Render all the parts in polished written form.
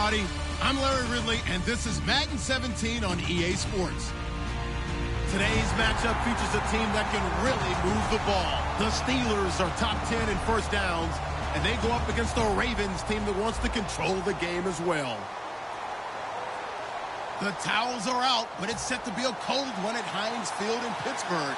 everybody. I'm Larry Ridley, and this is Madden 17 on EA Sports. Today's matchup features a team that can really move the ball. The Steelers are top 10 in first downs, and they go up against the Ravens team that wants to control the game as well. The towels are out, but it's set to be a cold one at Heinz Field in Pittsburgh.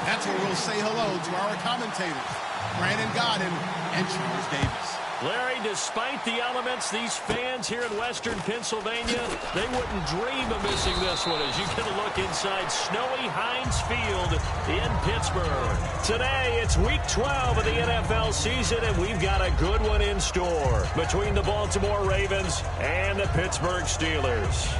That's where we'll say hello to our commentators, Brandon Godden and Charles Davis. Larry, despite the elements, these fans here in western Pennsylvania, they wouldn't dream of missing this one as you get a look inside snowy Heinz Field in Pittsburgh. Today, it's Week 12 of the NFL season, and we've got a good one in store between the Baltimore Ravens and the Pittsburgh Steelers.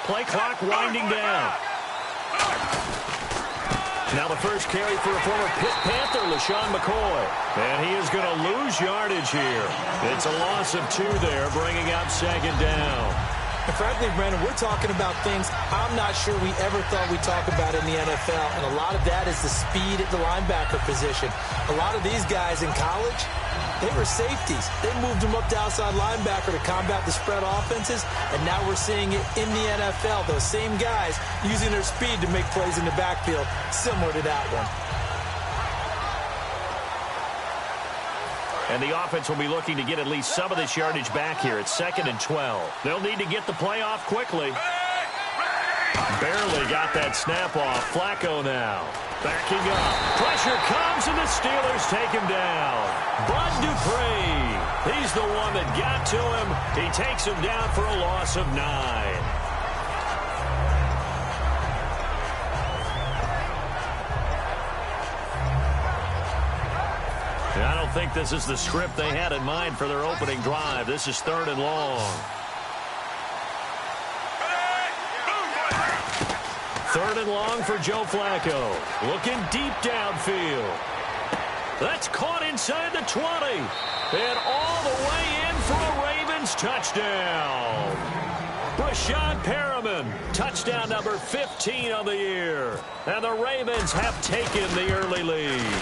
Play clock winding down. Now the first carry for a former Pitt Panther, LaShawn McCoy. And he is going to lose yardage here. It's a loss of 2 there, bringing up second down. And frankly, Brandon, we're talking about things I'm not sure we ever thought we'd talk about in the NFL. And a lot of that is the speed at the linebacker position. A lot of these guys in college, they were safeties. They moved them up to outside linebacker to combat the spread offenses, and now we're seeing it in the NFL. Those same guys using their speed to make plays in the backfield, similar to that one. And the offense will be looking to get at least some of this yardage back here. It's 2nd and 12. They'll need to get the play off quickly. Barely got that snap off. Flacco now. Backing up. Pressure comes, and the Steelers take him down. Bud Dupree. He's the one that got to him. He takes him down for a loss of 9. I don't think this is the script they had in mind for their opening drive. This is 3rd and long. 3rd and long for Joe Flacco. Looking deep downfield. That's caught inside the 20. And all the way in for a Ravens touchdown. Rashad Perriman, touchdown number 15 on the year. And the Ravens have taken the early lead.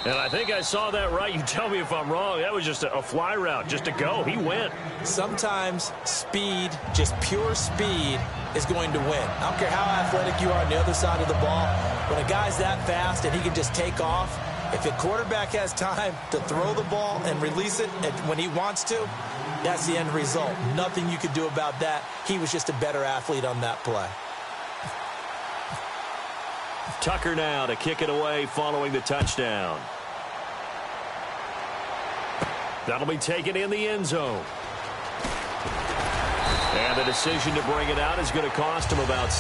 And I think I saw that right. You tell me if I'm wrong. That was just a fly route, just a go. He went. Sometimes speed, just pure speed, is going to win. I don't care how athletic you are on the other side of the ball. When a guy's that fast and he can just take off, if a quarterback has time to throw the ball and release it when he wants to, that's the end result. Nothing you could do about that. He was just a better athlete on that play. Tucker now to kick it away following the touchdown. That'll be taken in the end zone. And the decision to bring it out is going to cost him about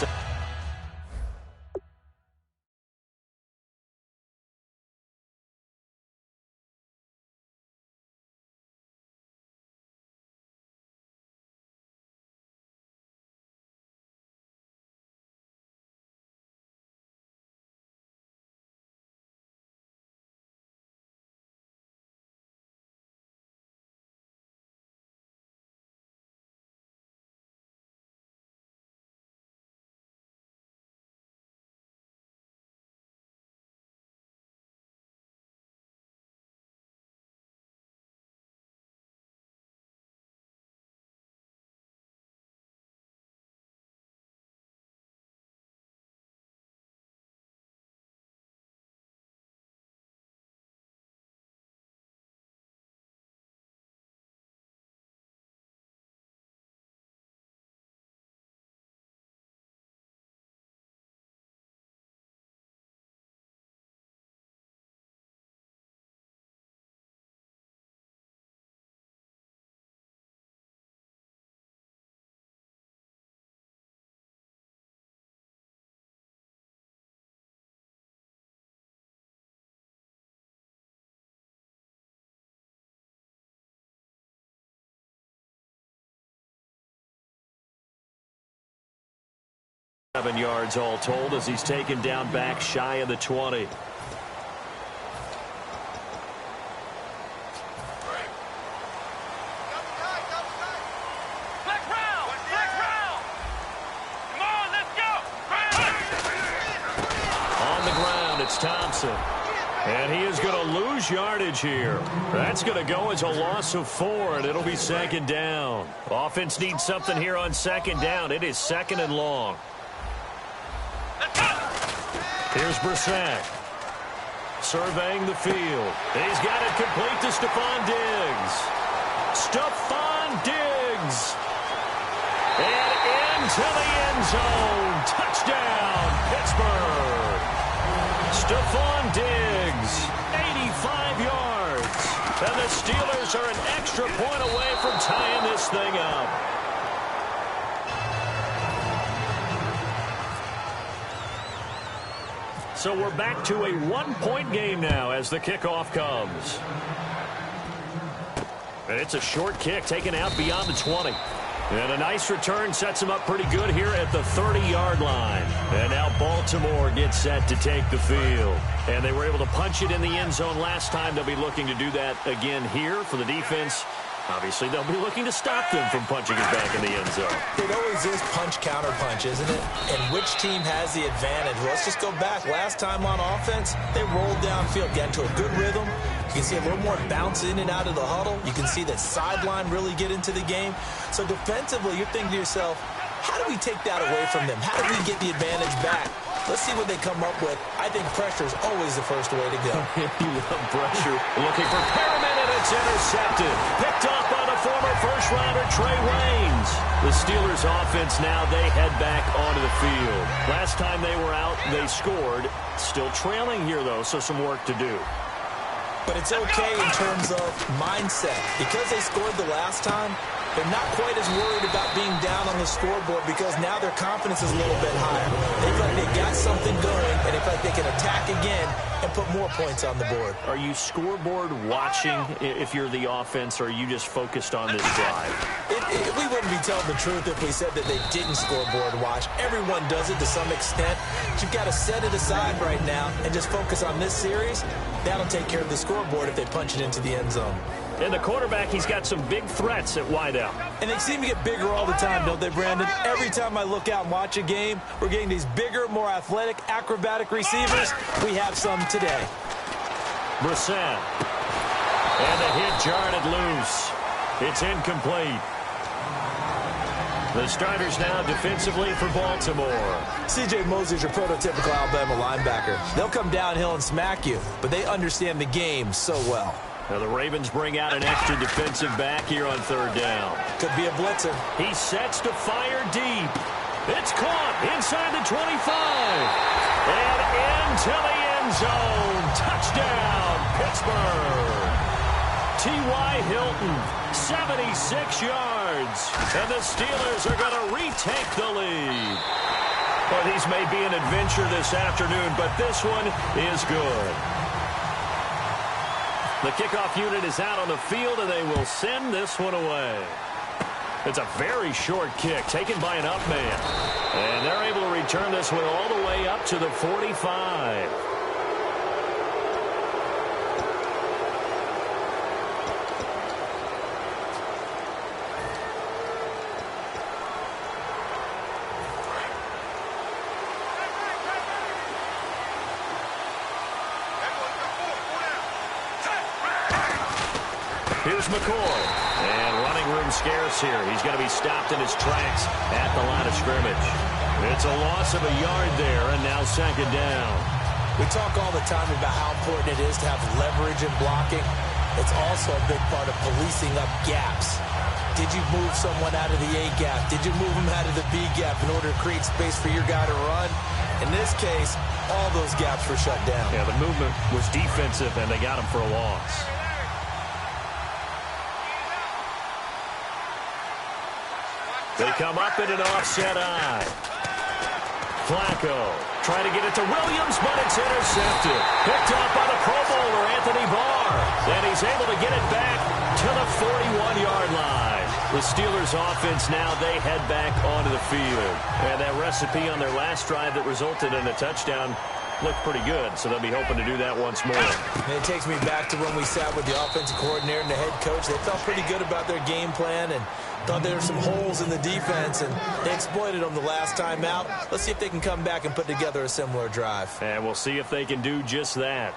7 yards all told as he's taken down back shy of the 20. On the ground, it's Thompson. And he is going to lose yardage here. That's going to go as a loss of 4, and it'll be second down. Offense needs something here on second down. It is second and long. Here's Brissett. Surveying the field. He's got it complete to Stephon Diggs. Stephon Diggs. And into the end zone. Touchdown, Pittsburgh. Stephon Diggs, 85 yards. And the Steelers are an extra point away from tying this thing up. So we're back to a one-point game now as the kickoff comes. And it's a short kick taken out beyond the 20. And a nice return sets him up pretty good here at the 30-yard line. And now Baltimore gets set to take the field. And they were able to punch it in the end zone last time. They'll be looking to do that again here for the defense. Obviously, they'll be looking to stop them from punching it back in the end zone. It always is punch-counter-punch, isn't it? And which team has the advantage? Well, let's just go back. Last time on offense, they rolled downfield, got into a good rhythm. You can see a little more bounce in and out of the huddle. You can see that sideline really get into the game. So defensively, you're thinking to yourself, how do we take that away from them? How do we get the advantage back? Let's see what they come up with. I think pressure is always the first way to go. You love pressure. Looking for Perriman, and it's intercepted. Picked up by the former first-rounder Trey Waynes. The Steelers' offense now, they head back onto the field. Last time they were out, they scored. Still trailing here, though, so some work to do. But it's okay in terms of mindset. Because they scored the last time, they're not quite as worried about being down on the scoreboard because now their confidence is a little bit higher. They feel like they got something going, and they feel like they can attack again and put more points on the board. Are you scoreboard watching if you're the offense, or are you just focused on this drive? We wouldn't be telling the truth if we said that they didn't scoreboard watch. Everyone does it to some extent. But you've got to set it aside right now and just focus on this series. That'll take care of the scoreboard if they punch it into the end zone. And the quarterback, he's got some big threats at wideout. And they seem to get bigger all the time, don't they, Brandon? Every time I look out and watch a game, we're getting these bigger, more athletic, acrobatic receivers. We have some today. Brissett. And the hit jarred it loose. It's incomplete. The starters now defensively for Baltimore. C.J. Mosley's your prototypical Alabama linebacker. They'll come downhill and smack you, but they understand the game so well. Now the Ravens bring out an extra defensive back here on third down. Could be a blitzer. He sets to fire deep. It's caught inside the 25. And into the end zone. Touchdown, Pittsburgh. T.Y. Hilton, 76 yards. And the Steelers are going to retake the lead. Well, these may be an adventure this afternoon, but this one is good. The kickoff unit is out on the field, and they will send this one away. It's a very short kick taken by an up man. And they're able to return this one all the way up to the 45. Here's McCoy. And running room scarce here. He's going to be stopped in his tracks at the line of scrimmage. It's a loss of a yard there, and now second down. We talk all the time about how important it is to have leverage in blocking. It's also a big part of policing up gaps. Did you move someone out of the A gap? Did you move them out of the B gap in order to create space for your guy to run? In this case, all those gaps were shut down. Yeah, the movement was defensive, and they got him for a loss. They come up in an offset eye. Flacco trying to get it to Williams, but it's intercepted. Picked up by the Pro Bowler, Anthony Barr. And he's able to get it back to the 41-yard line. The Steelers offense now, they head back onto the field. And that recipe on their last drive that resulted in a touchdown looked pretty good, so they'll be hoping to do that once more. And it takes me back to when we sat with the offensive coordinator and the head coach. They felt pretty good about their game plan and thought there were some holes in the defense, and they exploited them the last time out. Let's see if they can come back and put together a similar drive. And we'll see if they can do just that.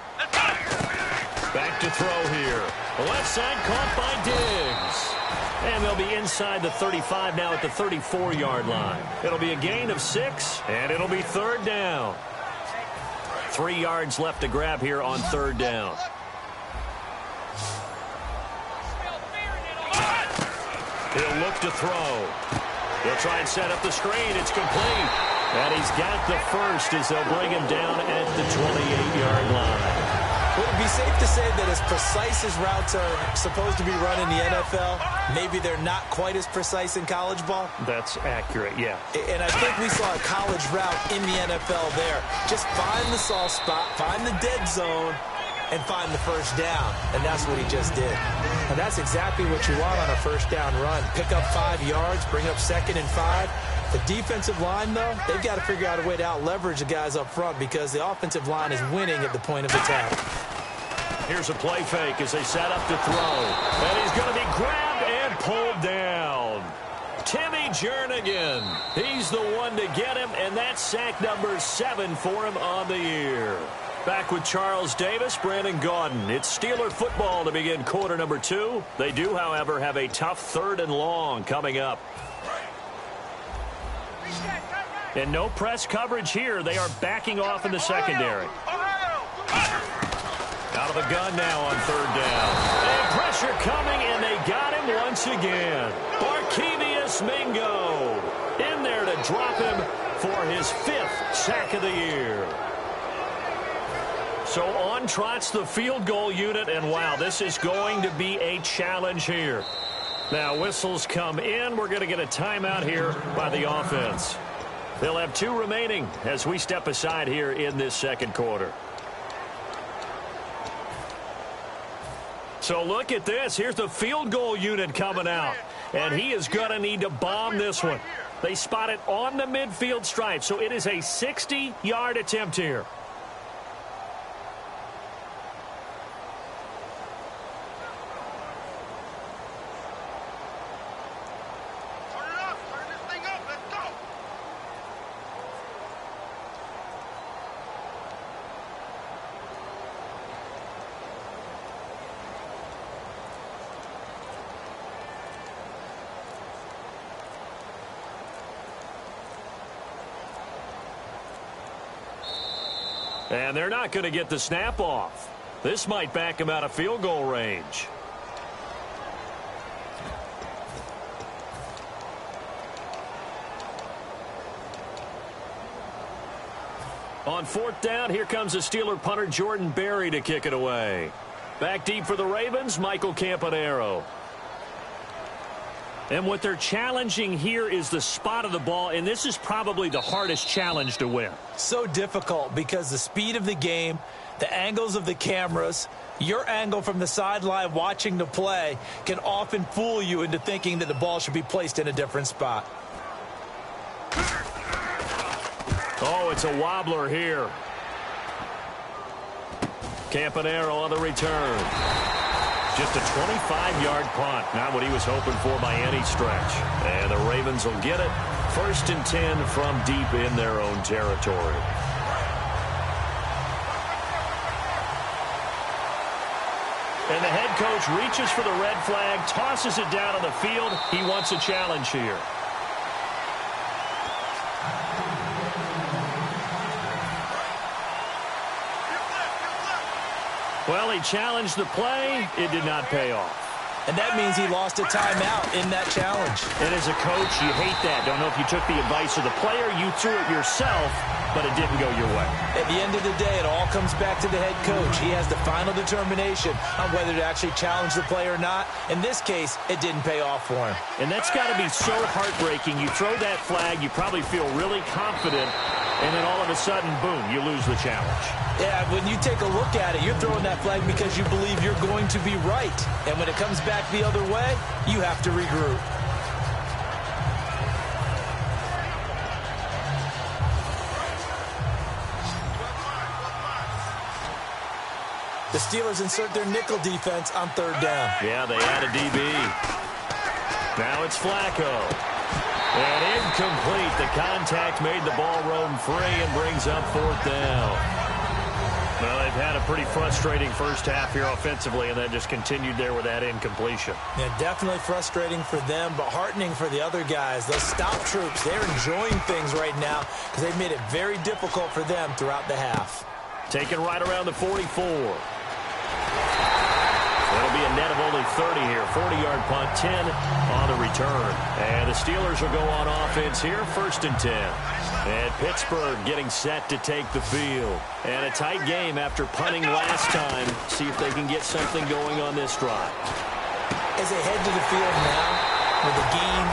Back to throw here. The left side caught by Diggs. And they'll be inside the 35 now at the 34-yard line. It'll be a gain of 6, and it'll be third down. 3 yards left to grab here on third down. He'll look to throw. He'll try and set up the screen. It's complete. And he's got the first as they'll bring him down at the 28-yard line. Would it be safe to say that as precise as routes are supposed to be run in the NFL, maybe they're not quite as precise in college ball? That's accurate, yeah. And I think we saw a college route in the NFL there. Just find the soft spot, find the dead zone, and find the first down. And that's what he just did. And that's exactly what you want on a first down run. Pick up 5 yards, bring up 2nd and 5. The defensive line, though, they've got to figure out a way to out-leverage the guys up front because the offensive line is winning at the point of attack. Here's a play fake as they set up to throw. And he's going to be grabbed and pulled down. Timmy Jernigan. He's the one to get him, and that's sack number 7 for him on the year. Back with Charles Davis, Brandon Gaudin. It's Steeler football to begin quarter number 2. They do, however, have a tough 3rd and long coming up. And no press coverage here. They are backing off in the secondary. Out of the gun now on third down. And pressure coming, and they got him once again. Barkevious Mingo in there to drop him for his 5th sack of the year. So on trots the field goal unit, and wow, this is going to be a challenge here. Now whistles come in. We're going to get a timeout here by the offense. They'll have 2 remaining as we step aside here in this second quarter. So look at this. Here's the field goal unit coming out. And he is going to need to bomb this one. They spot it on the midfield stripe. So it is a 60-yard attempt here. And they're not going to get the snap off. This might back him out of field goal range. On 4th down, here comes the Steeler punter Jordan Berry to kick it away. Back deep for the Ravens, Michael Campanaro. And what they're challenging here is the spot of the ball, and this is probably the hardest challenge to win. So difficult because the speed of the game, the angles of the cameras, your angle from the sideline watching the play can often fool you into thinking that the ball should be placed in a different spot. Oh, it's a wobbler here. Campanaro on the return. Just a 25-yard punt. Not what he was hoping for by any stretch. And the Ravens will get it. 1st and 10 from deep in their own territory. And the head coach reaches for the red flag, tosses it down on the field. He wants a challenge here. Well, he challenged the play. It did not pay off. And that means he lost a timeout in that challenge. And as a coach, you hate that. Don't know if you took the advice of the player. You threw it yourself, but it didn't go your way. At the end of the day, it all comes back to the head coach. He has the final determination on whether to actually challenge the play or not. In this case, it didn't pay off for him. And that's got to be so heartbreaking. You throw that flag, you probably feel really confident, and then all of a sudden, boom, you lose the challenge. Yeah, when you take a look at it, you're throwing that flag because you believe you're going to be right. And when it comes back the other way, you have to regroup. The Steelers insert their nickel defense on third down. Yeah, they add a DB. Now it's Flacco. And incomplete. The contact made the ball roam free and brings up fourth down. Well, they've had a pretty frustrating first half here offensively, and then just continued there with that incompletion. Yeah, definitely frustrating for them, but heartening for the other guys. Those stop troops, they're enjoying things right now because they've made it very difficult for them throughout the half. Taken right around the 44. It'll be a net of only 30 here. 40-yard punt, 10 on the return. And the Steelers will go on offense here, 1st and 10. And Pittsburgh getting set to take the field. And a tight game after punting last time. See if they can get something going on this drive. As they head to the field now, with the game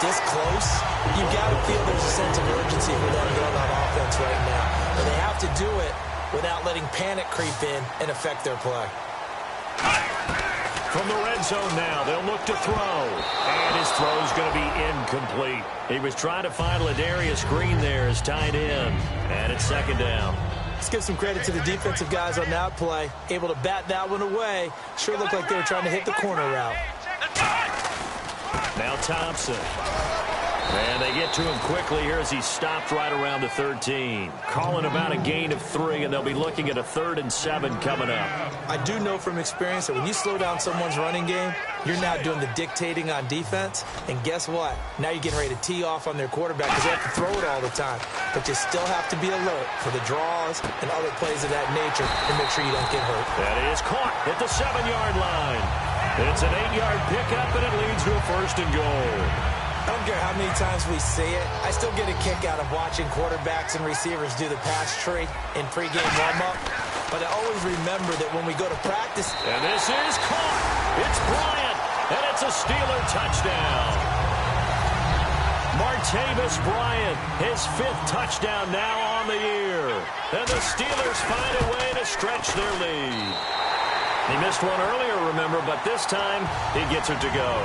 this close, you've got to feel there's a sense of urgency for them going on offense right now. But they have to do it without letting panic creep in and affect their play. From the red zone now, they'll look to throw. And his throw's going to be incomplete. He was trying to find Ladarius Green there as tight end. And it's 2nd down. Let's give some credit to the defensive guys on that play. Able to bat that one away. Sure looked like they were trying to hit the corner route. Now Thompson. And they get to him quickly here as he stopped right around the 13. Calling about a gain of 3, and they'll be looking at a 3rd and 7 coming up. I do know from experience that when you slow down someone's running game, you're now doing the dictating on defense. And guess what? Now you're getting ready to tee off on their quarterback because they have to throw it all the time. But you still have to be alert for the draws and other plays of that nature to make sure you don't get hurt. That is caught at the 7-yard line. It's an 8-yard pickup, and it leads to a 1st and goal. I don't care how many times we see it. I still get a kick out of watching quarterbacks and receivers do the pass tree in pregame warm-up. But I always remember that when we go to practice. And this is caught. It's Bryant, and it's a Steeler touchdown. Martavis Bryant, his 5th touchdown now on the year. And the Steelers find a way to stretch their lead. He missed one earlier, remember, but this time he gets it to go.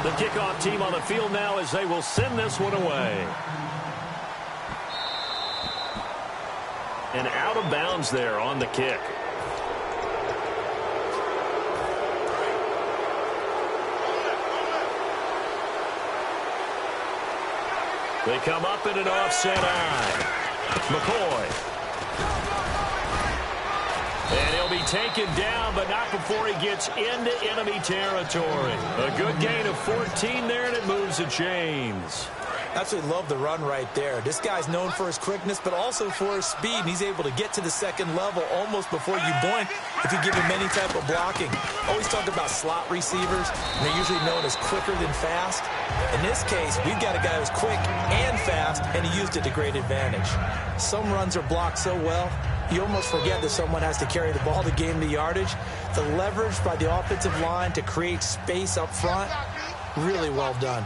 The kickoff team on the field now as they will send this one away. And out of bounds there on the kick. They come up in an offset eye. McCoy. And he'll be taken down, but not before he gets into enemy territory. A good gain of 14 there, and it moves the chains. Absolutely love the run right there. This guy's known for his quickness, but also for his speed. And he's able to get to the 2nd level almost before you blink if you give him any type of blocking. Always talk about slot receivers, and they're usually known as quicker than fast. In this case, we've got a guy who's quick and fast, and he used it to great advantage. Some runs are blocked so well, you almost forget that someone has to carry the ball to gain the yardage. The leverage by the offensive line to create space up front, really well done.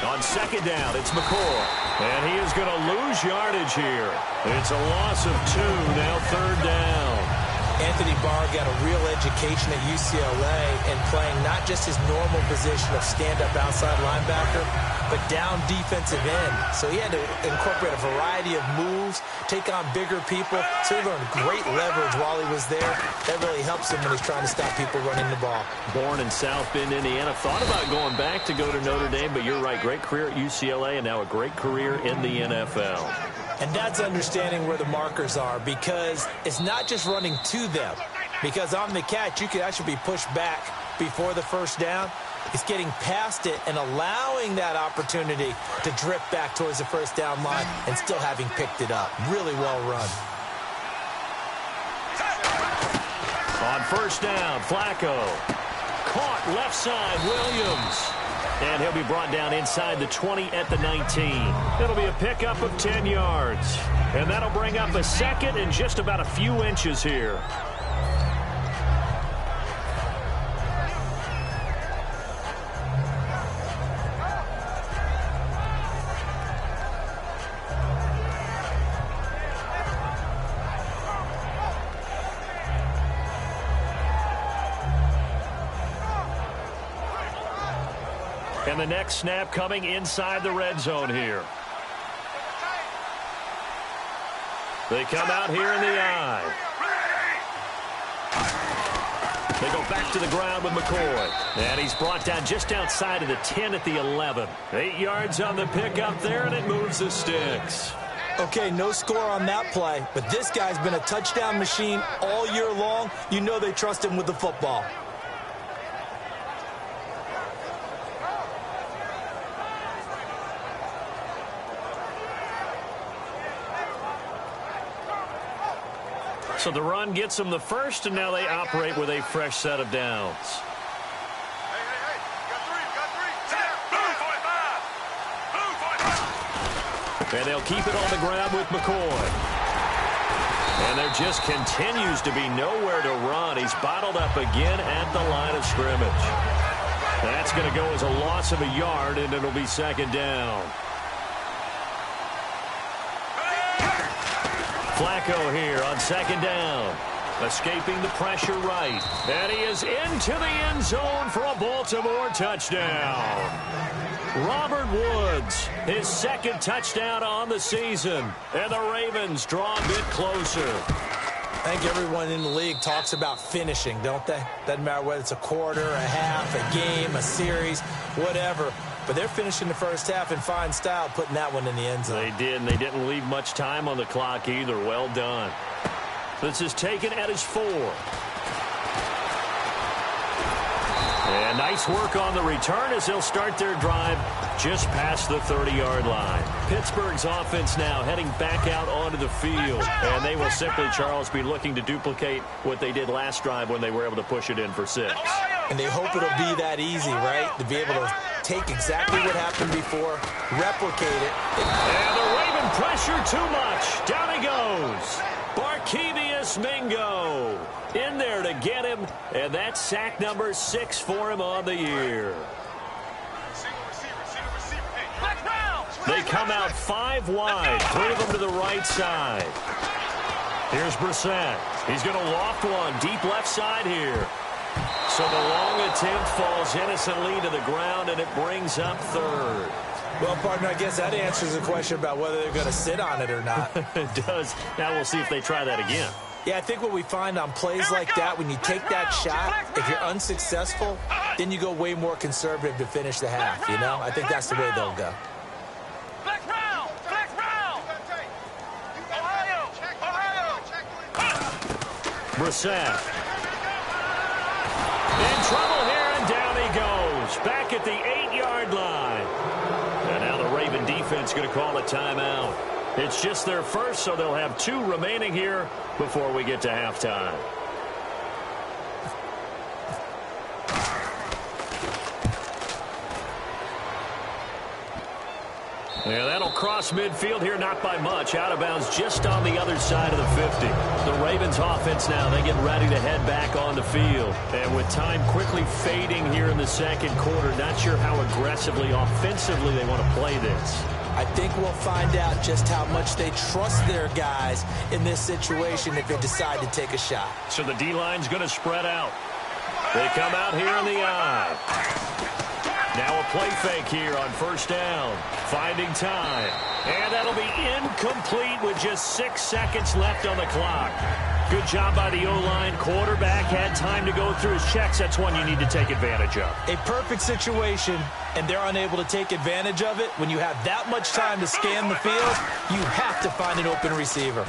On 2nd down, it's McCoy. And he is going to lose yardage here. It's a loss of 2, now 3rd down. Anthony Barr got a real education at UCLA and playing not just his normal position of stand-up outside linebacker, but down defensive end. So he had to incorporate a variety of moves, take on bigger people. So he learned great leverage while he was there. That really helps him when he's trying to stop people running the ball. Born in South Bend, Indiana. Thought about going back to go to Notre Dame, but you're right. Great career at UCLA and now a great career in the NFL. And that's understanding where the markers are, because it's not just running to them. Because on the catch, you could actually be pushed back before the 1st down. It's getting past it and allowing that opportunity to drift back towards the 1st down line and still having picked it up. Really well run. On 1st down, Flacco. Caught left side, Williams. And he'll be brought down inside the 20 at the 19. It'll be a pickup of 10 yards. And that'll bring up a 2nd and just about a few inches here. And the next snap coming inside the red zone here. They come out here in the eye. They go back to the ground with McCoy. And he's brought down just outside of the 10 at the 11. 8 yards on the pickup there, and it moves the sticks. Okay, no score on that play, but this guy's been a touchdown machine all year long. You know they trust him with the football. So the run gets them the first, and now they operate with a fresh set of downs. And they'll keep it on the ground with McCoy. And there just continues to be nowhere to run. He's bottled up again at the line of scrimmage. That's going to go as a loss of a yard, and it'll be second down. Flacco here on second down. Escaping the pressure right. And he is into the end zone for a Baltimore touchdown. Robert Woods, his second touchdown on the season. And the Ravens draw a bit closer. I think everyone in the league talks about finishing, don't they? Doesn't matter whether it's a quarter, a half, a game, a series, whatever. But they're finishing the first half in fine style, putting that one in the end zone. They did, and they didn't leave much time on the clock either. Well done. This is taken at his 4. And nice work on the return as they'll start their drive just past the 30-yard line. Pittsburgh's offense now heading back out onto the field. And they will simply, Charles, be looking to duplicate what they did last drive when they were able to push it in for 6. And they hope it'll be that easy, right? To be able to take exactly what happened before, replicate it. And the Raven pressure too much. Down he goes. Barkevius Mingo in there to get him, and that's sack number 6 for him on the year. They come out 5 wide, 3 of them to the right side. Here's Brissett. He's going to loft one deep left side here. So the long attempt falls innocently to the ground, and it brings up 3rd. Well, partner, I guess that answers the question about whether they're going to sit on it or not. It does. Now we'll see if they try that again. Yeah, I think what we find on plays like that, when you take that shot, if you're unsuccessful, then you go way more conservative to finish the half, you know? I think that's the way they'll go. Brissett. In trouble here, and down he goes. Back at the 8-yard line. And now the Raven defense going to call a timeout. It's just their first, so they'll have 2 remaining here before we get to halftime. Yeah, that'll cross midfield here, not by much. Out of bounds just on the other side of the 50. The Ravens offense now, they get ready to head back on the field. And with time quickly fading here in the second quarter, not sure how aggressively, offensively they want to play this. I think we'll find out just how much they trust their guys in this situation if they decide to take a shot. So the D-line's going to spread out. They come out here in the eye. Now a play fake here on first down. Finding time. And that'll be incomplete with just 6 seconds left on the clock. Good job by the O-line. Quarterback had time to go through his checks. That's one you need to take advantage of. A perfect situation, and they're unable to take advantage of it. When you have that much time to scan the field, you have to find an open receiver.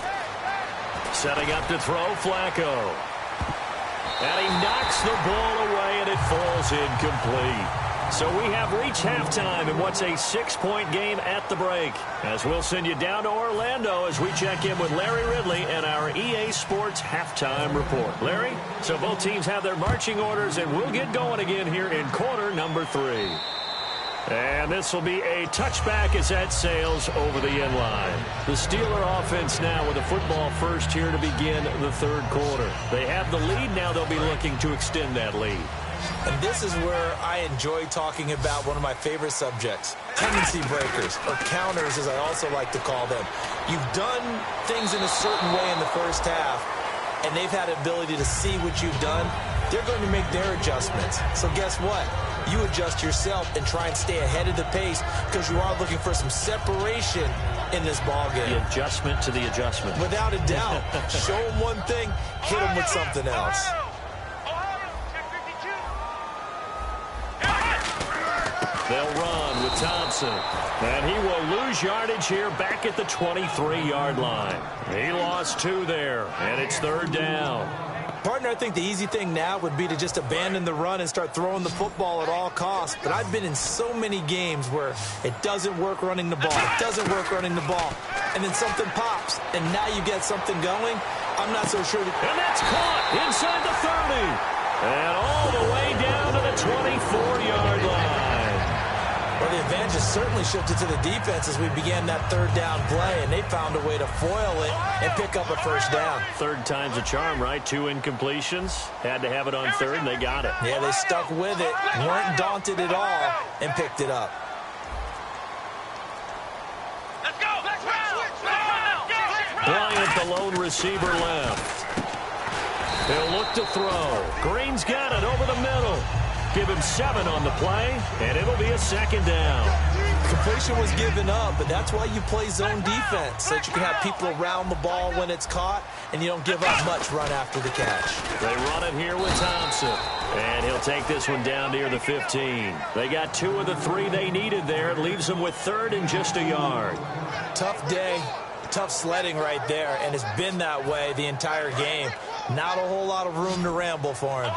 Setting up to throw, Flacco. And he knocks the ball away, and it falls incomplete. So we have reached halftime in what's a 6-point game at the break. As we'll send you down to Orlando as we check in with Larry Ridley and our EA Sports Halftime Report. Larry, so both teams have their marching orders, and we'll get going again here in quarter number 3. And this will be a touchback as that sails over the end line. The Steeler offense now with a football first here to begin the 3rd quarter. They have the lead. Now they'll be looking to extend that lead. And this is where I enjoy talking about one of my favorite subjects, tendency breakers, or counters as I also like to call them. You've done things in a certain way in the first half, and they've had the ability to see what you've done. They're going to make their adjustments. So guess what? you adjust yourself and try and stay ahead of the pace because you are looking for some separation in this ball game. The adjustment to the adjustment. Without a doubt. Show them one thing, hit them with something else. They'll run with Thompson. And he will lose yardage here back at the 23-yard line. He lost 2 there, and it's 3rd down. Partner, I think the easy thing now would be to just abandon the run and start throwing the football at all costs. But I've been in so many games where it doesn't work running the ball. It doesn't work running the ball. And then something pops, and now you get something going. I'm not so sure. And that's caught inside the 30. And all the way down to the 24-yard line. Well, the advantage has certainly shifted to the defense as we began that 3rd down play, and they found a way to foil it and pick up a 1st down. 3rd time's a charm, right? 2 incompletions. Had to have it on 3rd, and they got it. Yeah, they stuck with it, weren't daunted at all, and picked it up. Let's go! Let's go! Bryant, the lone receiver, left. He'll look to throw. Green's got it over the middle. Give him 7 on the play, and it'll be a 2nd down. Completion was given up, but that's why you play zone defense, so that you can have people around the ball when it's caught, and you don't give up much run after the catch. They run it here with Thompson, and he'll take this one down near the 15. They got 2 of the 3 they needed there. It leaves them with 3rd and just a yard. Tough day, tough sledding right there, and it's been that way the entire game. Not a whole lot of room to ramble for him.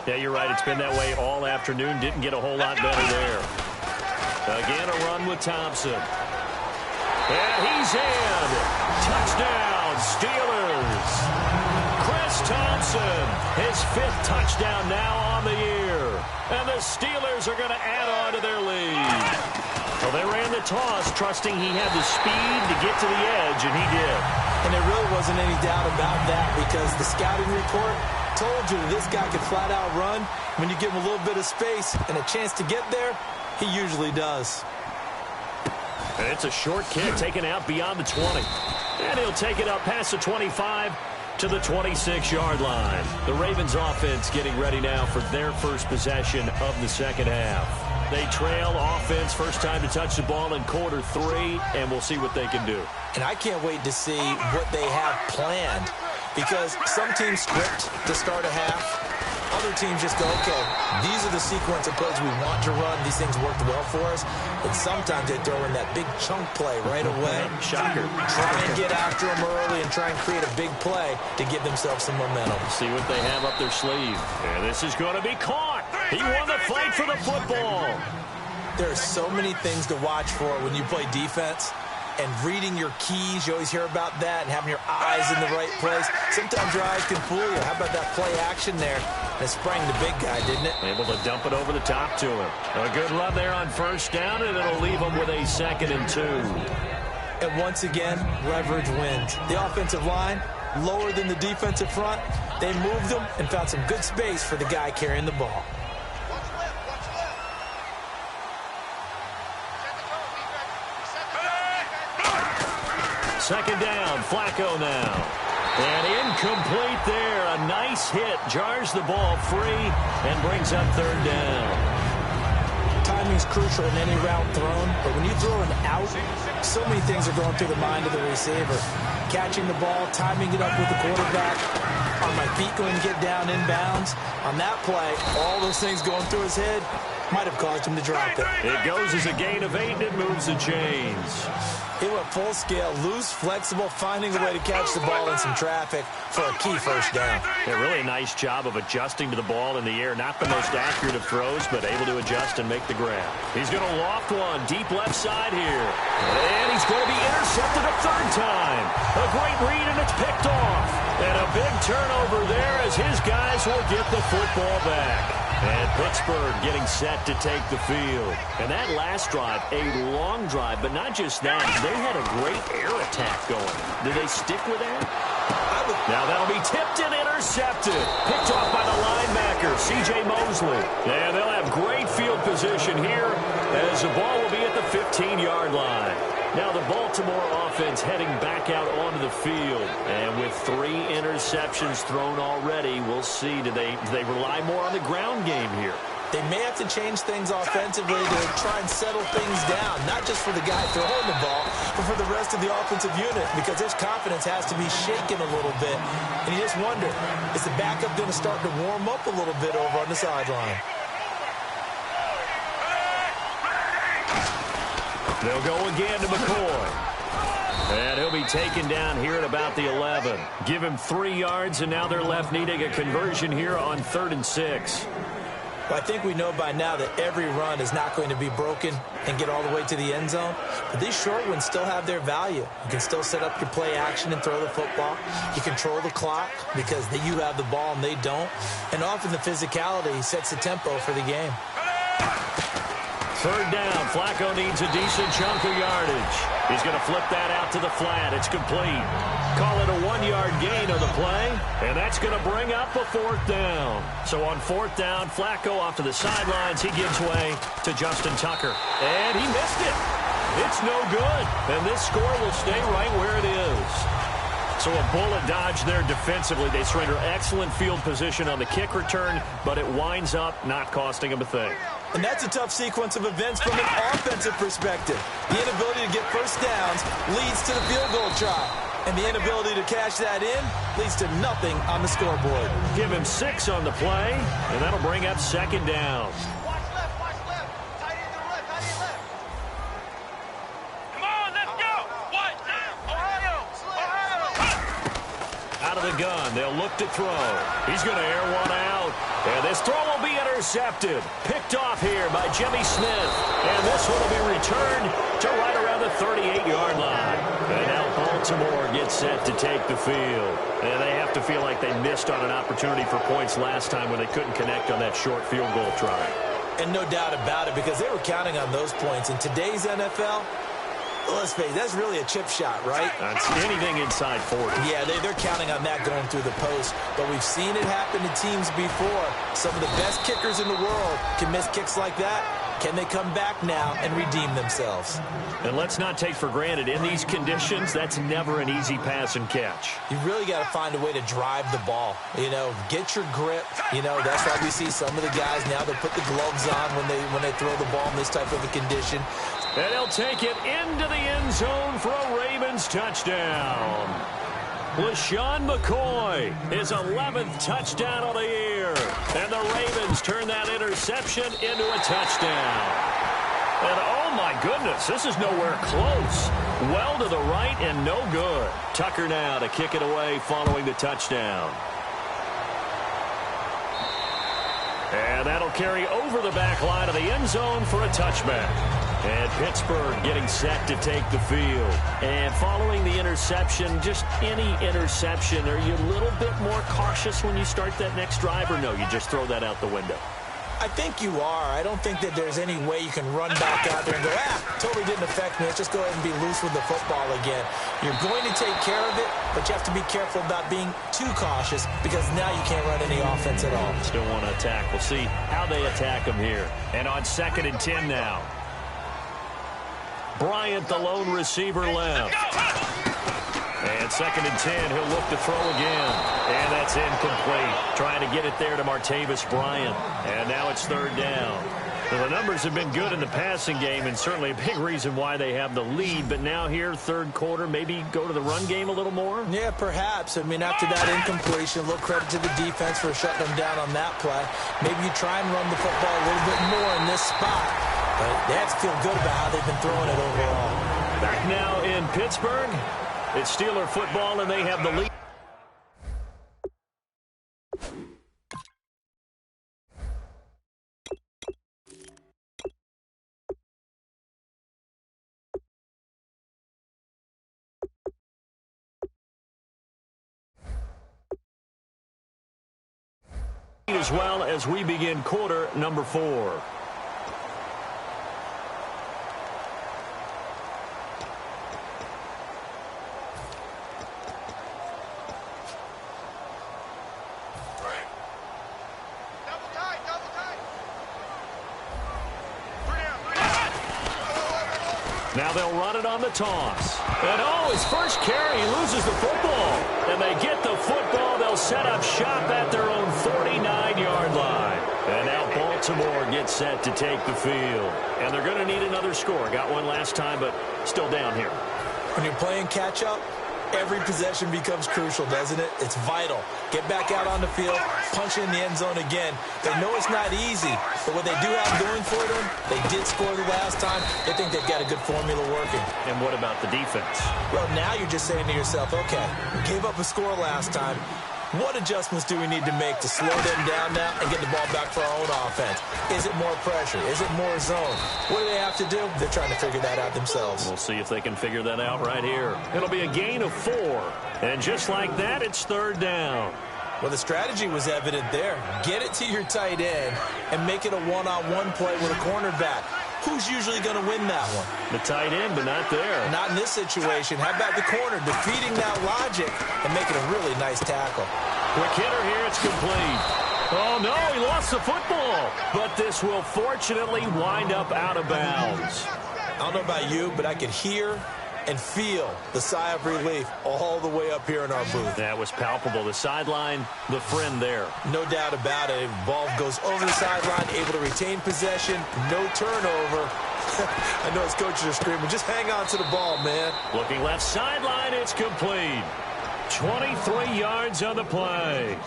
Yeah, you're right. It's been that way all afternoon. Didn't get a whole lot better there. Again, a run with Thompson. And he's in. Touchdown, Steelers. Chris Thompson, his 5th touchdown now on the year. And the Steelers are going to add on to their lead. Well, they ran the toss, trusting he had the speed to get to the edge, and he did. And there really wasn't any doubt about that because the scouting report told you this guy could flat out run. When you give him a little bit of space and a chance to get there, he usually does. And it's a short kick taken out beyond the 20. And he'll take it up past the 25 to the 26-yard line. The Ravens offense getting ready now for their first possession of the 2nd half. They trail offense, first time to touch the ball in quarter 3, and we'll see what they can do. And I can't wait to see what they have planned because some teams script to start a half. Other teams just go, okay, these are the sequence of plays we want to run. These things worked well for us. And sometimes they throw in that big chunk play right away. Shocker. Try and get after them early and try and create a big play to give themselves some momentum. See what they have up their sleeve. And this is going to be caught. He won the fight for the football. There are so many things to watch for when you play defense. And reading your keys, you always hear about that, and having your eyes in the right place. Sometimes your eyes can fool you. How about that play action there? And it sprang the big guy, didn't it? Able to dump it over the top to him. A good run there on 1st down, and it'll leave him with a 2nd and 2. And once again, leverage wins. The offensive line, lower than the defensive front. They moved them and found some good space for the guy carrying the ball. 2nd down, Flacco now. And incomplete there. A nice hit. Jars the ball free and brings up 3rd down. Timing's crucial in any route thrown, but when you throw an out, so many things are going through the mind of the receiver. Catching the ball, timing it up with the quarterback. Are my feet going to get down inbounds? On that play, all those things going through his head might have caused him to drop it. It goes as a gain of 8, and it moves the chains. It went full scale, loose, flexible, finding a way to catch the ball in some traffic for a key 1st down. Yeah, really a nice job of adjusting to the ball in the air. Not the most accurate of throws, but able to adjust and make the grab. He's going to loft one deep left side here. And he's going to be intercepted a 3rd time. A great read, and it's picked off. And a big turnover there as his guys will get the football back. And Pittsburgh getting set to take the field. And that last drive, a long drive, but not just that. They had a great air attack going. Did they stick with that? Now that'll be tipped and intercepted. Picked off by the linebacker, C.J. Mosley. And they'll have great field position here as the ball will be at the 15-yard line. Now the Baltimore offense heading back out onto the field. And with 3 interceptions thrown already, we'll see. Do they rely more on the ground game here? They may have to change things offensively to try and settle things down, not just for the guy throwing the ball, but for the rest of the offensive unit, because his confidence has to be shaken a little bit. And you just wonder, is the backup going to start to warm up a little bit over on the sideline? They'll go again to McCoy. And he'll be taken down here at about the 11. Give him 3 yards, and now they're left needing a conversion here on 3rd and 6. Well, I think we know by now that every run is not going to be broken and get all the way to the end zone. But these short ones still have their value. You can still set up your play action and throw the football. You control the clock because you have the ball and they don't. And often the physicality sets the tempo for the game. 3rd down. Flacco needs a decent chunk of yardage. He's going to flip that out to the flat. It's complete. Call it a 1-yard gain on the play, and that's going to bring up a 4th down. So on 4th down, Flacco off to the sidelines. He gives way to Justin Tucker, and he missed it. It's no good, and this score will stay right where it is. So a bullet dodge there defensively. They surrender excellent field position on the kick return, but it winds up not costing them a thing. And that's a tough sequence of events from an offensive perspective. The inability to get first downs leads to the field goal try. And the inability to cash that in leads to nothing on the scoreboard. Give him 6 on the play, and that'll bring up 2nd down. Watch left, watch left. Tight end to the left, tight end left. Come on, let's go. What? Ohio. Out of the gun, they'll look to throw. He's going to air one out. And this throw will be intercepted. Picked off here by Jimmy Smith. And this one will be returned to right around the 38-yard line. And now Baltimore gets set to take the field. And they have to feel like they missed on an opportunity for points last time when they couldn't connect on that short field goal try. And no doubt about it, because they were counting on those points. In today's NFL, let's face it, that's really a chip shot, right? That's anything inside 40. Yeah, they're counting on that going through the post. But we've seen it happen to teams before. Some of the best kickers in the world can miss kicks like that. Can they come back now and redeem themselves? And let's not take for granted, in these conditions, that's never an easy pass and catch. You really got to find a way to drive the ball. You know, get your grip. You know, that's why we see some of the guys now, they put the gloves on when they throw the ball in this type of a condition. And he'll take it into the end zone for a Ravens touchdown. LaShawn McCoy, his 11th touchdown of the year. And the Ravens turn that interception into a touchdown. And oh my goodness, this is nowhere close. Well to the right and no good. Tucker now to kick it away following the touchdown. And that'll carry over the back line of the end zone for a touchback. And Pittsburgh getting set to take the field. And following the interception, just any interception, are you a little bit more cautious when you start that next drive, or no, you just throw that out the window? I think you are. I don't think that there's any way you can run back out there and go, totally didn't affect me. Let's just go ahead and be loose with the football again. You're going to take care of it, but you have to be careful about being too cautious because now you can't run any offense at all. Still want to attack. We'll see how they attack them here. And on 2nd and 10 now. Bryant, the lone receiver, left. And 2nd and 10, he'll look to throw again. And that's incomplete. Trying to get it there to Martavis Bryant. And now it's 3rd down. Well, the numbers have been good in the passing game, and certainly a big reason why they have the lead. But now here, 3rd quarter, maybe go to the run game a little more? Yeah, perhaps. I mean, after that incompletion, a little credit to the defense for shutting them down on that play. Maybe you try and run the football a little bit more in this spot. But they have to feel good about how they've been throwing it overall. Back now in Pittsburgh, it's Steeler football, and they have the lead. As well as we begin quarter number 4. Now they'll run it on the toss. And his first carry, he loses the football. And they get the football. They'll set up shop at their own 49-yard line. And now Baltimore gets set to take the field. And they're going to need another score. Got one last time, but still down here. When you're playing catch-up, every possession becomes crucial, doesn't it? It's vital. Get back out on the field, punch it in the end zone again. They know it's not easy, but what they do have going for them, they did score the last time. They think they've got a good formula working. And what about the defense? Well, now you're just saying to yourself, okay, we gave up a score last time. What adjustments do we need to make to slow them down now and get the ball back for our own offense? Is it more pressure? Is it more zone? What do they have to do? They're trying to figure that out themselves. We'll see if they can figure that out right here. It'll be a gain of 4. And just like that, it's third down. Well, the strategy was evident there. Get it to your tight end and make it a one-on-one play with a cornerback. Who's usually going to win that one? The tight end, but not there. Not in this situation. How about the corner defeating that logic and making a really nice tackle? Quick hitter here, it's complete. Oh, no, he lost the football. But this will fortunately wind up out of bounds. I don't know about you, but I could hear and feel the sigh of relief all the way up here in our booth. That was palpable. The sideline, the friend there. No doubt about it. Ball goes over the sideline, able to retain possession, no turnover. I know his coaches are screaming, just hang on to the ball, man. Looking left sideline, it's complete. 23 yards on the play.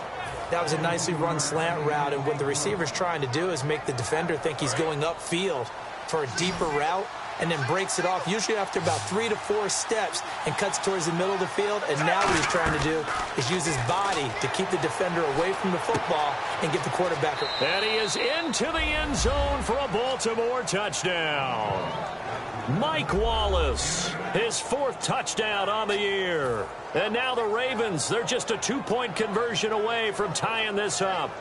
That was a nicely run slant route, and what the receiver's trying to do is make the defender think he's going upfield for a deeper route, and then breaks it off, usually after about 3 to 4 steps, and cuts towards the middle of the field. And now what he's trying to do is use his body to keep the defender away from the football and get the quarterback. And he is into the end zone for a Baltimore touchdown. Mike Wallace, his 4th touchdown on the year. And now the Ravens, they're just a 2-point conversion away from tying this up.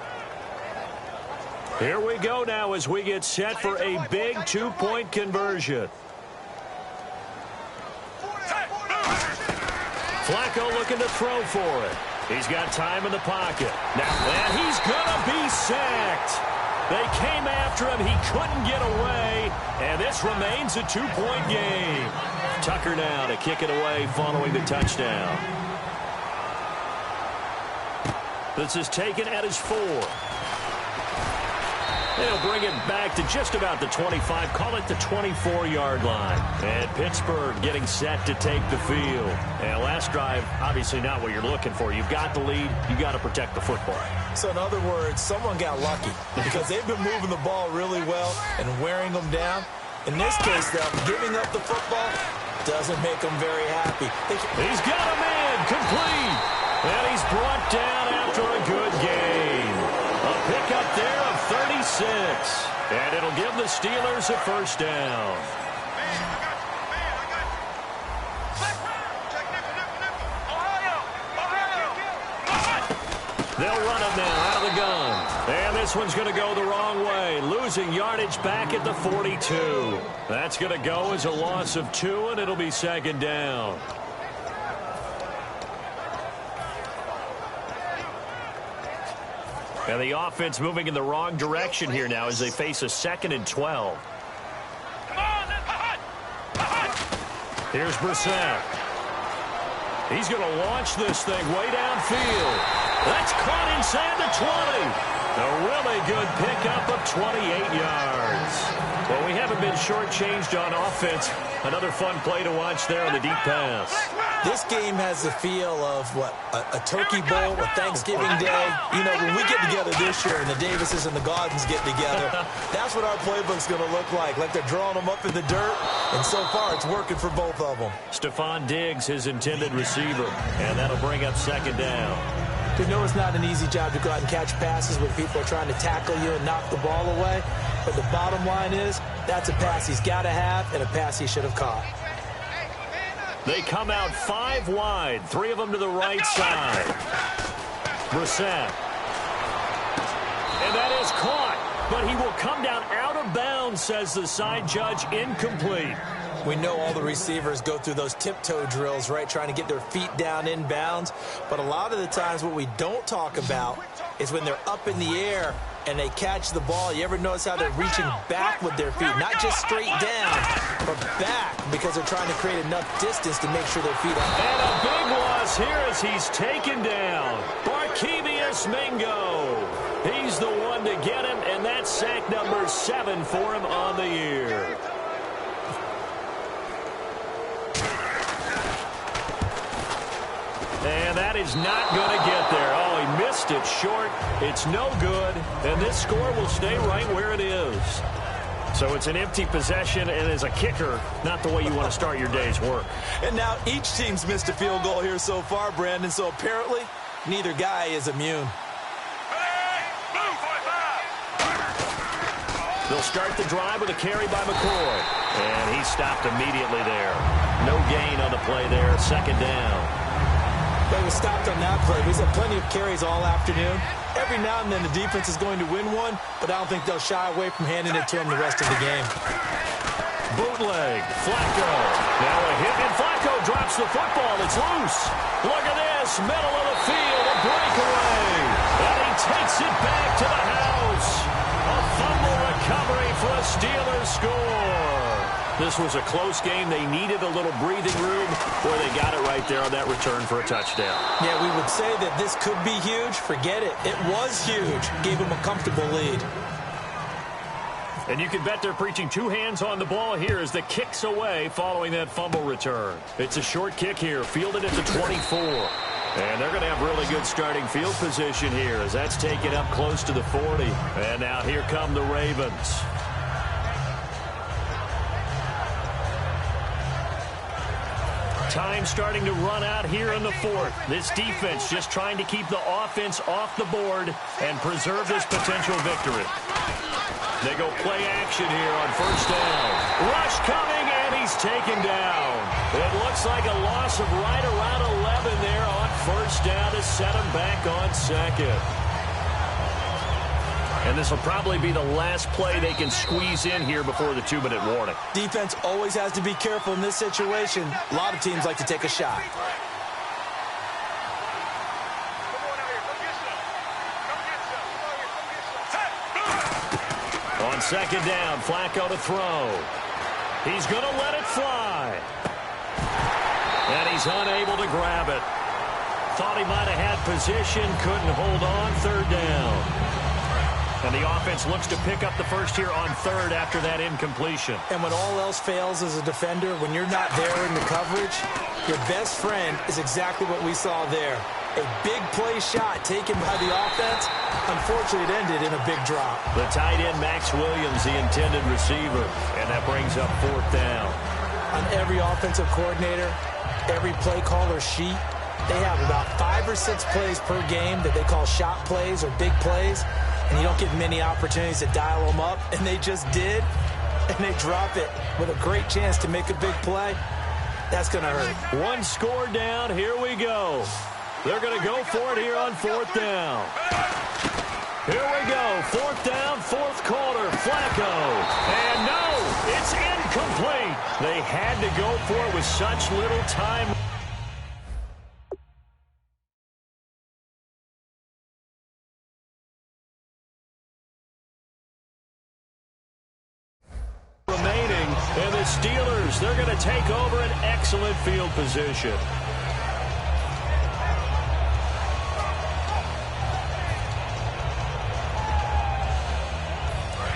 Here we go now as we get set for a big 2-point conversion. Flacco looking to throw for it. He's got time in the pocket. And he's going to be sacked. They came after him. He couldn't get away. And this remains a 2-point game. Tucker now to kick it away following the touchdown. This is taken at his 4. They'll bring it back to just about the 25, call it the 24-yard line. And Pittsburgh getting set to take the field. And last drive, obviously not what you're looking for. You've got the lead. You've got to protect the football. So in other words, someone got lucky because they've been moving the ball really well and wearing them down. In this case, though, giving up the football doesn't make them very happy. He's got a man complete. And he's brought down after a good game. A pickup there of 36. And it'll give the Steelers a first down. They'll run it now out of the gun. And this one's going to go the wrong way. Losing yardage back at the 42. That's going to go as a loss of 2, and it'll be second down. And the offense moving in the wrong direction here now as they face a 2nd and 12. Here's Brissett. He's going to launch this thing way downfield. That's caught inside the 20. A really good pickup of 28 yards. Well, we haven't been shortchanged on offense. Another fun play to watch there on the deep pass. This game has the feel of, what, a turkey bowl, a Thanksgiving day. You know, when we get together this year and the Davises and the Gardens get together, that's what our playbook's going to look like they're drawing them up in the dirt. And so far, it's working for both of them. Stephon Diggs, his intended receiver. And that'll bring up second down. You know it's not an easy job to go out and catch passes when people are trying to tackle you and knock the ball away. But the bottom line is, that's a pass he's got to have and a pass he should have caught. They come out 5 wide, 3 of them to the right side. Brissett. And that is caught, but he will come down out of bounds, says the side judge, incomplete. We know all the receivers go through those tiptoe drills, right, trying to get their feet down in bounds. But a lot of the times what we don't talk about is when they're up in the air and they catch the ball. You ever notice how they're reaching back with their feet? Not just straight down, but back, because they're trying to create enough distance to make sure their feet are. And a big loss here as he's taken down. Barkevious Mingo. He's the one to get him, and that's sack number 7 for him on the year. And that is not going to get there. Oh, he missed it short. It's no good, and this score will stay right where it is. So it's an empty possession, and as a kicker, not the way you want to start your day's work. And now each team's missed a field goal here so far, Brandon, so apparently neither guy is immune. They'll start the drive with a carry by McCoy, and he stopped immediately there. No gain on the play there, second down. They were stopped on that play. He's had plenty of carries all afternoon. Every now and then the defense is going to win one, but I don't think they'll shy away from handing it to him the rest of the game. Bootleg, Flacco. Now a hit, and Flacco drops the football. It's loose. Look at this, middle of the field, a breakaway. And he takes it back to the house. A fumble recovery for a Steelers score. This was a close game. They needed a little breathing room, or they got it right there on that return for a touchdown. Yeah, we would say that this could be huge. Forget it. It was huge. Gave him a comfortable lead. And you can bet they're preaching two hands on the ball here as the kick's away following that fumble return. It's a short kick here, fielded at the 24. And they're going to have really good starting field position here as that's taken up close to the 40. And now here come the Ravens. Time starting to run out here in the fourth. This defense just trying to keep the offense off the board and preserve this potential victory. They go play action here on first down. Rush coming, and he's taken down. It looks like a loss of right around 11 there on first down to set him back on second. And this will probably be the last play they can squeeze in here before the 2-minute warning. Defense always has to be careful in this situation. A lot of teams like to take a shot. On second down, Flacco to throw. He's going to let it fly. And he's unable to grab it. Thought he might have had position, couldn't hold on, third down. And the offense looks to pick up the first here on third after that incompletion. And when all else fails as a defender, when you're not there in the coverage, your best friend is exactly what we saw there. A big play shot taken by the offense. Unfortunately, it ended in a big drop. The tight end, Max Williams, the intended receiver. And that brings up fourth down. On every offensive coordinator, every play caller sheet, they have about 5 or 6 plays per game that they call shot plays or big plays. And you don't get many opportunities to dial them up, and they just did, and they drop it with a great chance to make a big play. That's going to hurt. One score down. Here we go. They're going to go for it here on fourth down. Here we go. Fourth down, fourth quarter. Flacco. And no, it's incomplete. They had to go for it with such little time. And the Steelers, they're going to take over an excellent field position.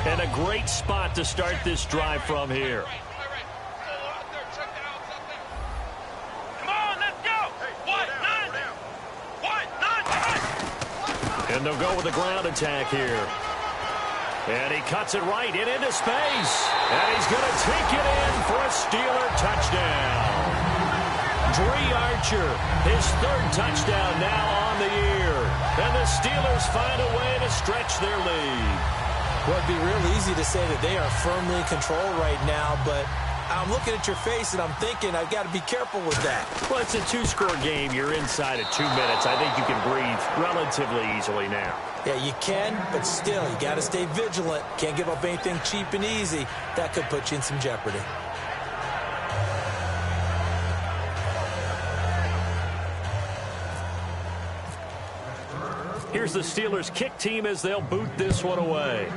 And a great spot to start this drive from here. Come on, let's go. And they'll go with a ground attack here. And he cuts it right and into space. And he's going to take it in for a Steeler touchdown. Dre Archer, his third touchdown now on the year. And the Steelers find a way to stretch their lead. Well, it'd be real easy to say that they are firmly in control right now, but I'm looking at your face and I'm thinking I've got to be careful with that. Well, it's a 2-score game. You're inside of 2 minutes. I think you can breathe relatively easily now. Yeah, you can, but still, you got to stay vigilant. Can't give up anything cheap and easy. That could put you in some jeopardy. Here's the Steelers kick team as they'll boot this one away.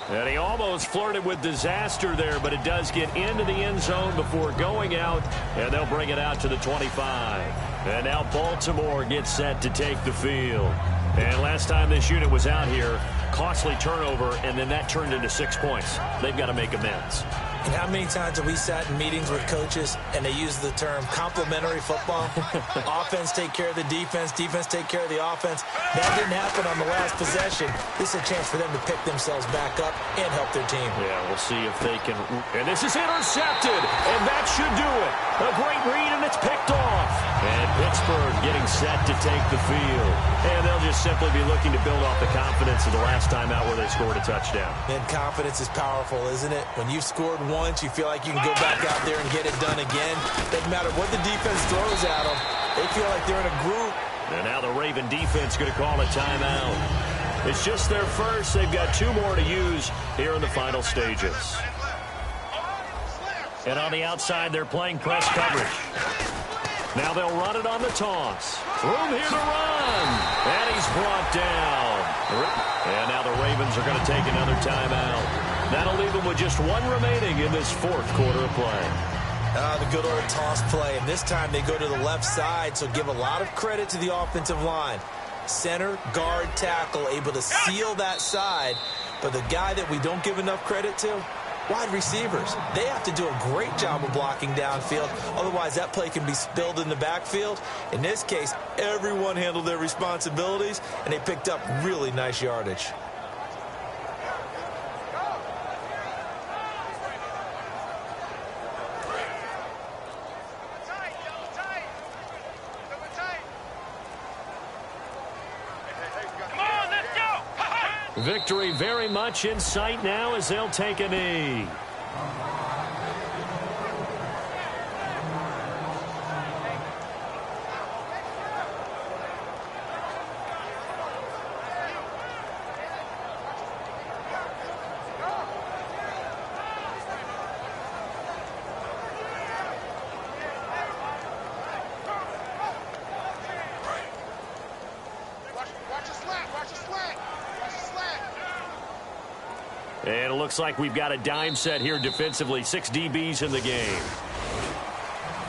And he almost flirted with disaster there, but it does get into the end zone before going out, and they'll bring it out to the 25. And now Baltimore gets set to take the field. And last time this unit was out here, costly turnover, and then that turned into 6 points. They've got to make amends. And how many times have we sat in meetings with coaches and they use the term complementary football? Offense take care of the defense, defense take care of the offense. That didn't happen on the last possession. This is a chance for them to pick themselves back up and help their team. Yeah, we'll see if they can. And this is intercepted, and that should do it. A great read, and it's picked off. And Pittsburgh getting set to take the field. And they'll just simply be looking to build off the confidence of the last time out where they scored a touchdown. And confidence is powerful, isn't it? When you've scored once, you feel like you can go back out there and get it done again. Doesn't matter what the defense throws at them. They feel like they're in a group. And now the Raven defense going to call a timeout. It's just their first. They've got 2 more to use here in the final stages. And on the outside, they're playing press coverage. Now they'll run it on the toss. Room here to run. And he's brought down. And now the Ravens are going to take another timeout. That'll leave them with just 1 remaining in this 4th quarter of play. The good old toss play. And this time they go to the left side, so give a lot of credit to the offensive line. Center, guard, tackle, able to seal that side. But the guy that we don't give enough credit to, wide receivers. They have to do a great job of blocking downfield. Otherwise, that play can be spilled in the backfield. In this case, everyone handled their responsibilities, and they picked up really nice yardage. Victory very much in sight now as they'll take a knee. And it looks like we've got a dime set here defensively. 6 DBs in the game.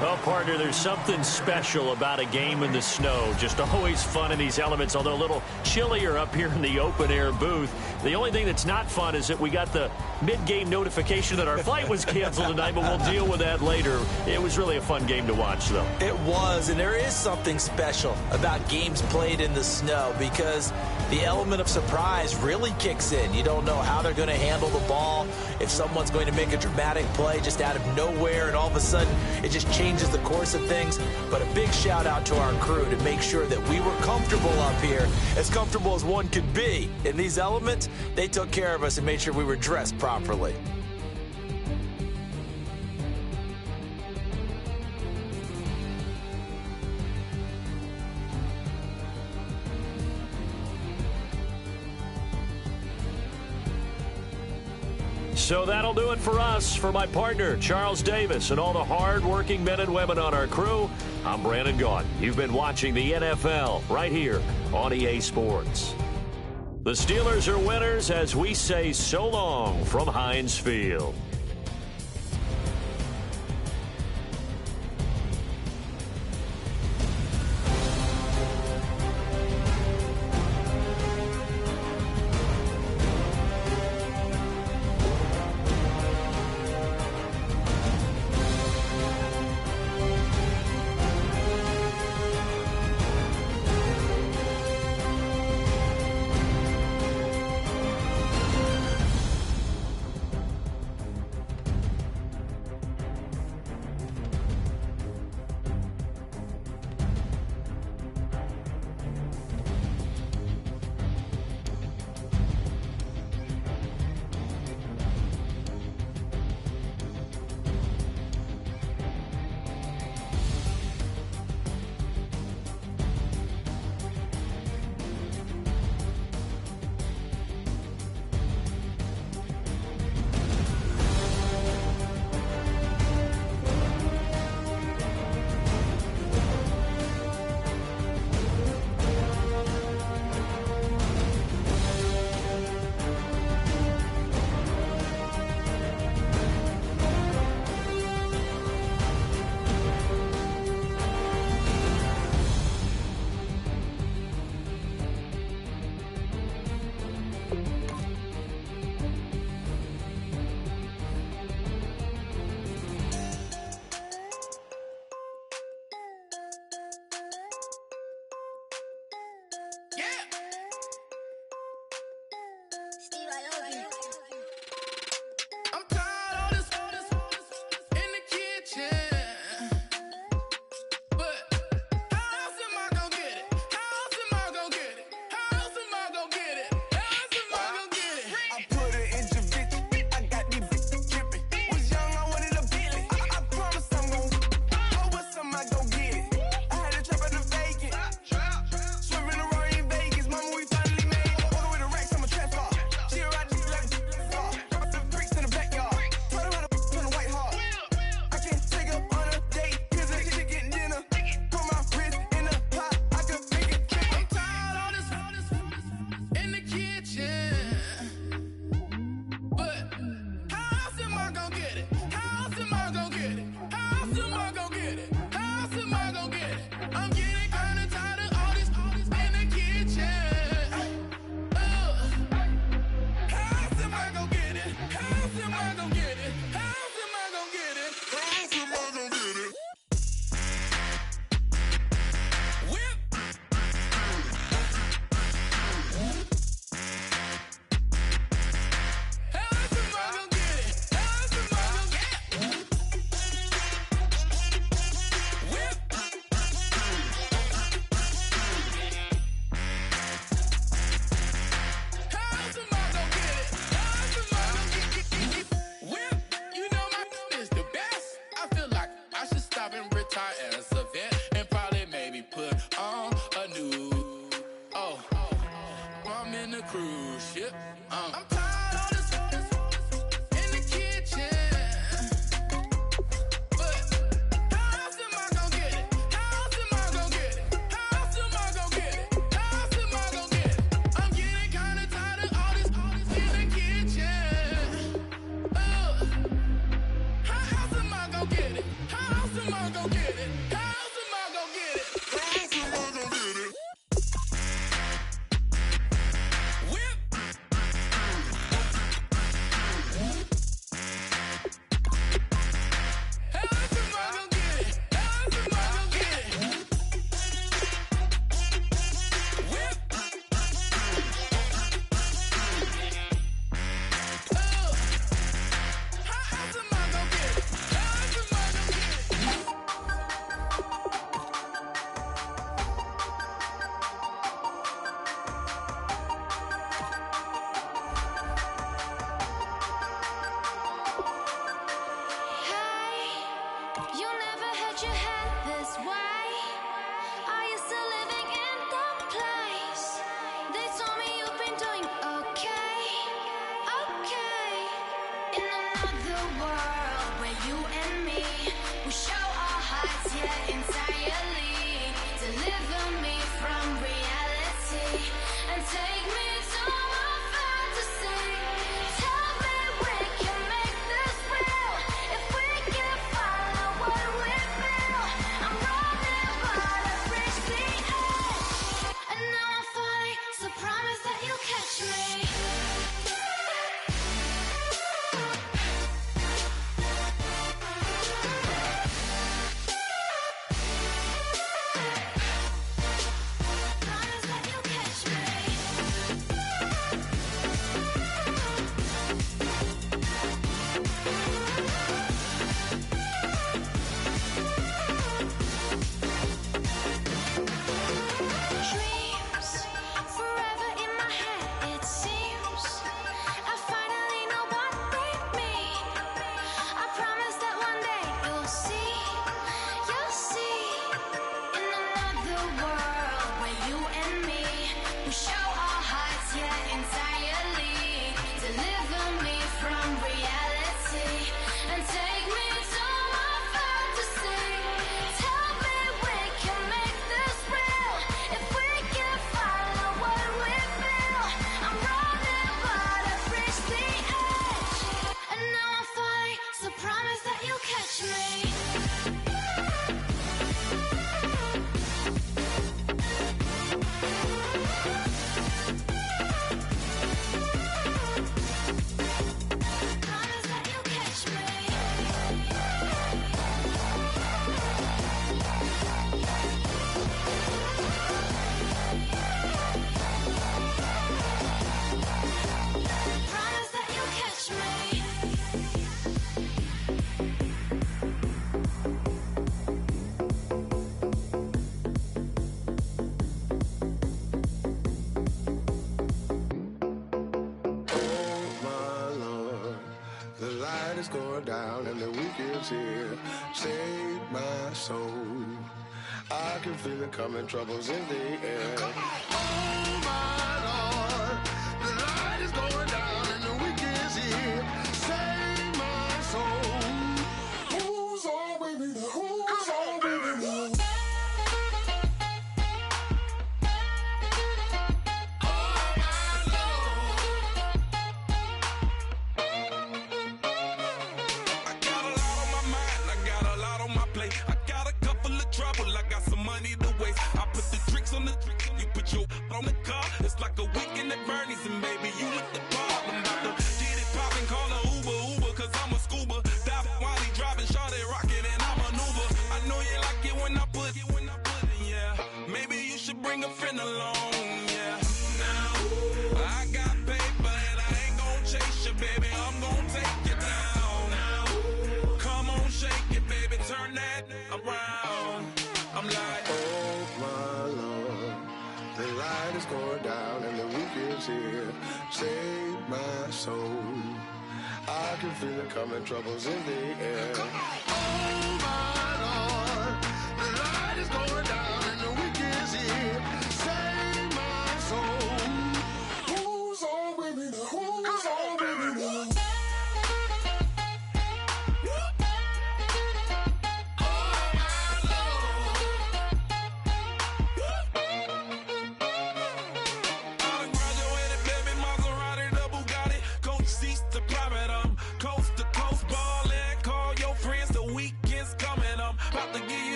Well, partner, there's something special about a game in the snow. Just always fun in these elements, although a little chillier up here in the open-air booth. The only thing that's not fun is that we got the mid-game notification that our flight was canceled tonight, but we'll deal with that later. It was really a fun game to watch, though. It was, and there is something special about games played in the snow because the element of surprise really kicks in. You don't know how they're going to handle the ball, if someone's going to make a dramatic play just out of nowhere, and all of a sudden it just changes the course of things. But a big shout out to our crew to make sure that we were comfortable up here, as comfortable as one could be. In these elements, they took care of us and made sure we were dressed properly. So that'll do it for us. For my partner, Charles Davis, and all the hard-working men and women on our crew, I'm Brandon Gaudin. You've been watching the NFL right here on EA Sports. The Steelers are winners as we say so long from Heinz Field. job and retire as a vet, and probably maybe put on a new. I'm in the cruise ship. I'm tired of this in the kitchen. But how else am I gonna get it? How else am I gonna get it? How else am I gonna get it? How else am I gonna get it? I'm getting kinda tired of all this in the kitchen. How else am I gonna get it? How else am I gonna get it? How else am I gonna get it? How else am I gonna get it? Going down and the weekend's here. Save my soul. I can feel it coming, troubles in the air. Oh my Lord, the light is going down and the weekend's here. Save my soul. Who's on with me? Who's on with me? On the car, it's like a weekend at Bernie's, and baby, you look the part. I'm about to get it poppin', call a Uber, cause I'm a scuba. Dive while he driving, shawty rockin', and I maneuver. I know you like it when I put it, yeah. Maybe you should bring a friend along, yeah. Now, I got paper, and I ain't gon' chase you, baby. I'm gon' take you down. Now, come on, shake it, baby, turn that around. I'm like, oh my Lord, the light is going down and the weekend's here. Save my soul. I can feel it coming, troubles in the air. Oh my Lord.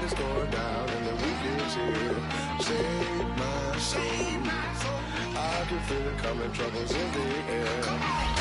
light is going down and the weekend's here. Save my soul. I can feel it coming, troubles in the air.